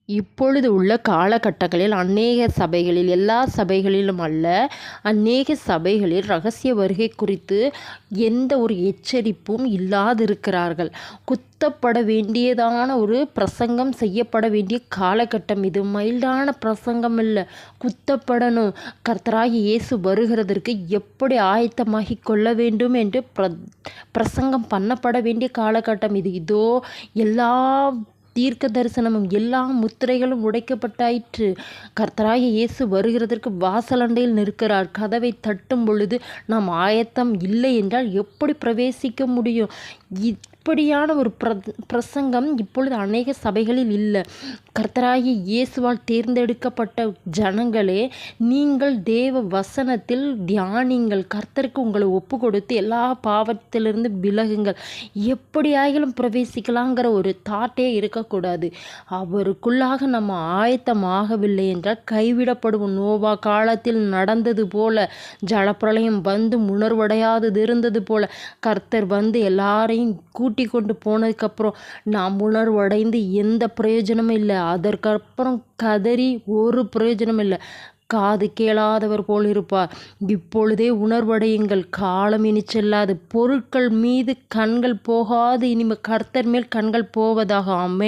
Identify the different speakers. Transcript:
Speaker 1: இப்பொழுது உள்ள காலகட்டங்களில் அநேக சபைகளில், எல்லா சபைகளிலும் அல்ல, அநேக சபைகளில் இரகசிய வருகை குறித்து எந்த ஒரு எச்சரிப்பும் இல்லாதிருக்கிறார்கள். குத்தப்பட வேண்டியதான ஒரு பிரசங்கம் செய்யப்பட வேண்டிய காலகட்டம் இது. மைல்டான பிரசங்கம் இல்லை, குத்தப்படணும். கர்த்தராகிய இயேசு வருகிறதற்கு எப்படி ஆயத்தமாகி கொள்ள வேண்டும் என்று பிரசங்கம் பண்ணப்பட வேண்டிய காலகட்டம் இது. இதோ எல்லா தீர்க்க தரிசனமும் எல்லா முத்திரைகளும் உடைக்கப்பட்டாயிற்று. கர்த்தராகிய இயேசு வருகிறதற்கு வாசலண்டையில் நிற்கிறார். கதவை தட்டும் பொழுது நாம் ஆயத்தம் இல்லை என்றால் எப்படி பிரவேசிக்க முடியும்? இப்படியான ஒரு பிரசங்கம் இப்பொழுது அநேக சபைகளில் இல்லை. கர்த்தராகிய இயேசுவால் தேர்ந்தெடுக்கப்பட்ட ஜனங்களே, நீங்கள் தேவ வசனத்தில் தியானிங்கள். கர்த்தருக்கு உங்களை ஒப்பு கொடுத்து எல்லா பாவத்திலிருந்து விலகுங்கள். எப்படியாகிலும் பிரவேசிக்கலாங்கிற ஒரு தாட்டே இருக்கக்கூடாது. அவருக்குள்ளாக நம்ம ஆயத்தமாகவில்லை என்றால் கைவிடப்படுவோம். நோவா காலத்தில் நடந்தது போல, ஜலப்பிரளயம் வந்து உணர்வடையாதது இருந்தது போல, கர்த்தர் வந்து எல்லாரையும் கூட்டி கொண்டு போனதுக்கப்புறம் நாம் உணர்வடைந்து எந்த பிரயோஜனமும் இல்லை. அதற்கப்புறம் கதறி ஒரு பிரயோஜனம் இல்லை. காது கேளாதவர் போல் இருப்பார். இப்பொழுதே உணர்வடையுங்கள். காலம் இனி செல்லாது. பொருட்கள் மீது கண்கள் போகாது. இனிமேல் கர்த்தர் மேல் கண்கள் போவதாக. ஆமென்.